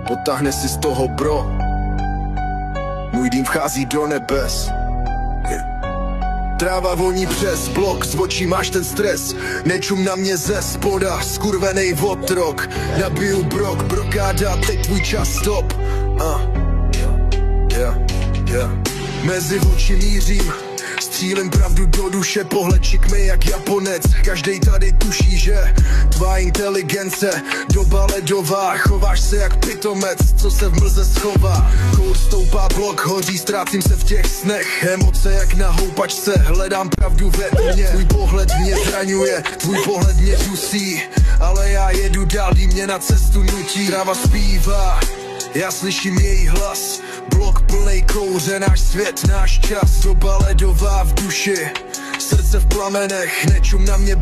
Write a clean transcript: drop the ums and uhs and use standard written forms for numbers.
potáhne si z toho bro. Můj dým vchází do nebes. Tráva voní přes blok, z očí máš ten stres. Nečum na mě ze spoda, skurvenej otrok. Nabiju brok, brokáda, teď tvůj čas, stop. Mezi oči mířím, střílím pravdu do duše, pohled šikmej jak Japonec. Každej tady tuší, že tvá inteligence doba ledová, chováš se jak pitomec, co se v mlze schová. Kůr stoupá, blok hoří, ztrácím se v těch snech. Emoce jak na houpačce, hledám pravdu ve tmě. Tvůj pohled mě zraňuje, tvůj pohled mě dusí, ale já jedu dál, kdy mě na cestu nutí. Tráva zpívá, já slyším její hlas. Blok plnej kouře, náš svět, náš čas. Doba ledová v duši, srdce v plamenech, nečum na mě